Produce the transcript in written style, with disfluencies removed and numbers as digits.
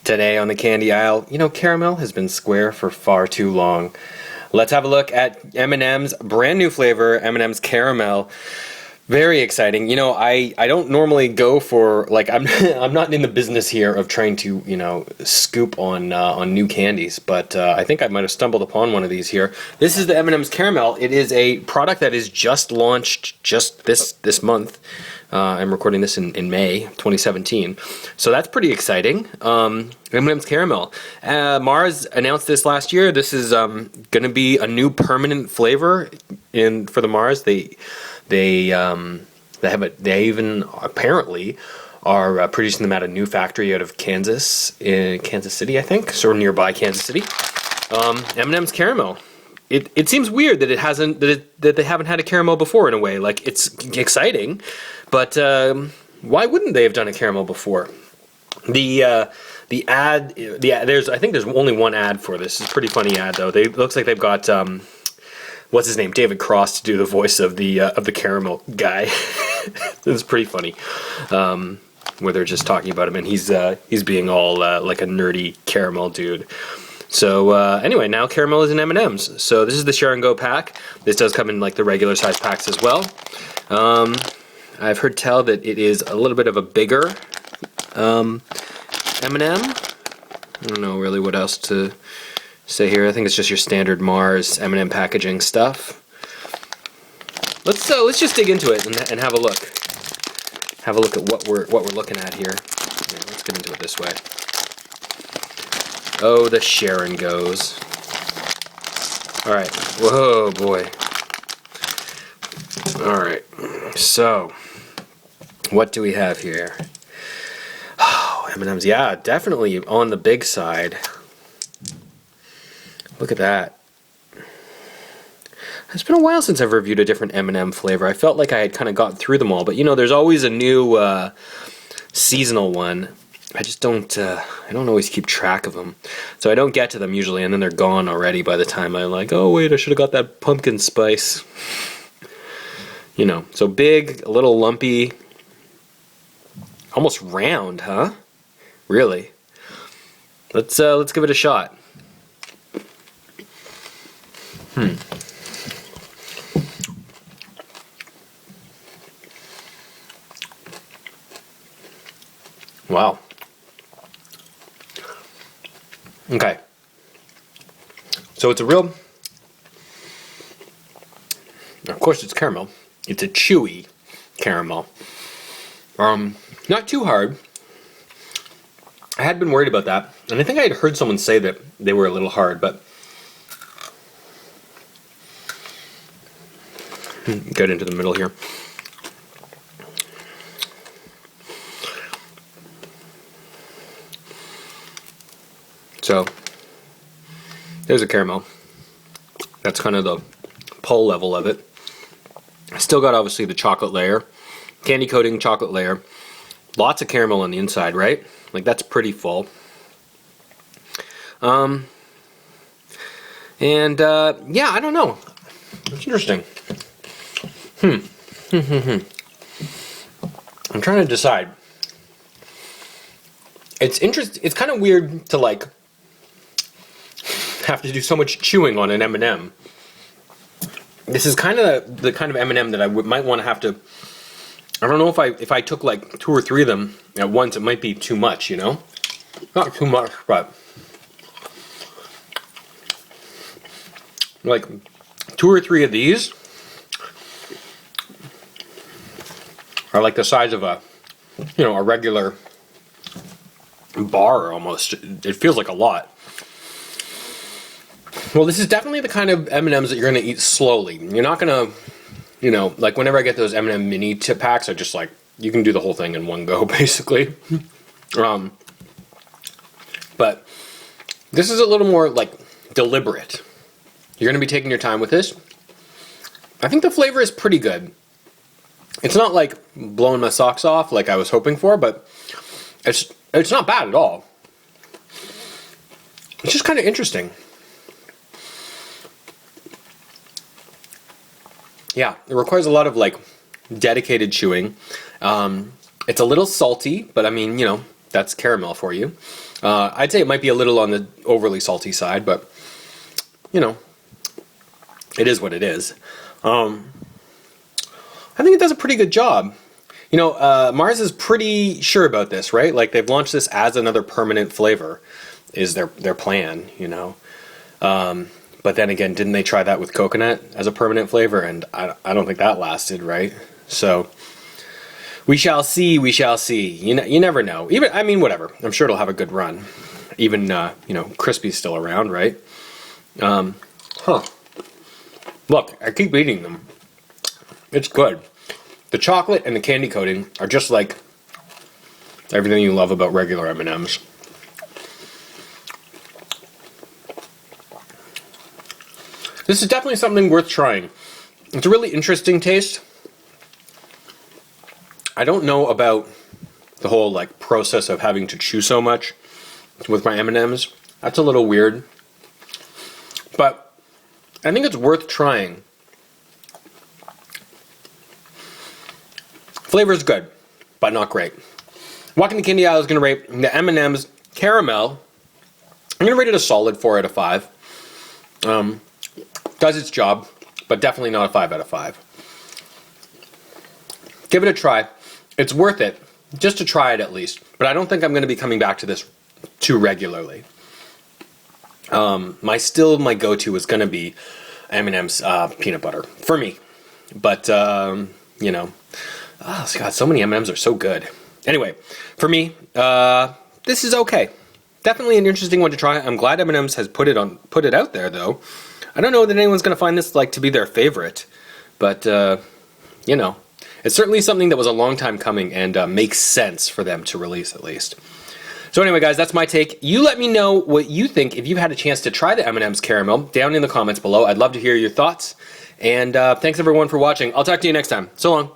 Today on the candy aisle, caramel has been square for far too long. Let's have a look at M&M's brand new flavor, M&M's caramel. Very exciting. I don't normally go for I'm I'm not in the business here of trying to scoop on new candies, but I think I might have stumbled upon one of these here. This is the M&M's caramel. It is a product that is just launched just this month. I'm recording this in May 2017, so that's pretty exciting. M&M's caramel. Mars announced this last year. This is going to be a new permanent flavor for the Mars. They even apparently are producing them at a new factory out of Kansas, in Kansas City, I think, so nearby Kansas City. M&M's caramel. It seems weird that that they haven't had a caramel before in a way. Like, it's exciting, but why wouldn't they have done a caramel before? The ad, I think there's only one ad for this. It's a pretty funny ad though. It looks like they've got what's his name, David Cross, to do the voice of the caramel guy. It's pretty funny, where they're just talking about him and he's being all like a nerdy caramel dude. So anyway, now caramel is in M&M's. So this is the Share and Go pack. This does come in like the regular size packs as well. I've heard tell that it is a little bit of a bigger M&M. I don't know really what else to say here. I think it's just your standard Mars M&M packaging stuff. Let's just dig into it and have a look. Have a look at what we're looking at here. Yeah, let's get into it this way. Oh, the Share and Goes. All right. Whoa, boy. All right. So, what do we have here? Oh, M&M's. Yeah, definitely on the big side. Look at that. It's been a while since I've reviewed a different M&M flavor. I felt like I had kind of gotten through them all, but there's always a new seasonal one. I just don't always keep track of them. So I don't get to them usually, and then they're gone already by the time I'm like, oh wait, I should have got that pumpkin spice. So big, a little lumpy, almost round, huh? Really? Let's give it a shot. Wow. Okay. So it's a real, of course it's caramel. It's a chewy caramel. Not too hard. I had been worried about that, and I think I had heard someone say that they were a little hard, but get into the middle here. So there's a caramel. That's kind of the pull level of it. Still got obviously the chocolate layer, candy coating chocolate layer. Lots of caramel on the inside, right? Like, that's pretty full. Yeah, I don't know. It's interesting. I'm trying to decide. It's kind of weird to have to do so much chewing on an M&M. This is kind of the kind of M&M that I might want to have to. I don't know if I took like 2 or 3 of them at once, it might be too much, Not too much, but like 2 or 3 of these are like the size of a regular bar almost. It feels like a lot. Well, this is definitely the kind of M&Ms that you're going to eat slowly. You're not going to, like whenever I get those M&M mini tip packs, I just you can do the whole thing in one go, basically. But this is a little more deliberate. You're going to be taking your time with this. I think the flavor is pretty good. It's not blowing my socks off like I was hoping for, but it's not bad at all. It's just kind of interesting. Yeah, it requires a lot of dedicated chewing. It's a little salty, but I mean, that's caramel for you. I'd say it might be a little on the overly salty side, but you know, it is what it is. I think it does a pretty good job. You know, Mars is pretty sure about this, right? Like they've launched this as another permanent flavor, is their plan, you know. But then again, didn't they try that with coconut as a permanent flavor? And I don't think that lasted, right? So we shall see. We shall see. You never know. Even, I mean, whatever. I'm sure it'll have a good run. Even you know, Crispy's still around, right? Look, I keep eating them. It's good. The chocolate and the candy coating are just like everything you love about regular M&Ms. This is definitely something worth trying. It's a really interesting taste. I don't know about the whole like process of having to chew so much with my M&Ms. That's a little weird. But I think it's worth trying. Flavor is good, but not great. Walking the candy aisle is going to rate the M&M's caramel. I'm going to rate it a solid 4 out of 5. Does its job, but definitely not a 5 out of 5. Give it a try. It's worth it, just to try it at least. But I don't think I'm going to be coming back to this too regularly. My go-to is going to be M&M's peanut butter for me. But you know. Oh, God, so many M&Ms are so good. Anyway, for me, this is okay. Definitely an interesting one to try. I'm glad M&M's has put it out there, though. I don't know that anyone's going to find this like to be their favorite, but you know, it's certainly something that was a long time coming and makes sense for them to release at least. So anyway, guys, that's my take. You let me know what you think if you've had a chance to try the M&M's caramel down in the comments below. I'd love to hear your thoughts. And thanks everyone for watching. I'll talk to you next time. So long.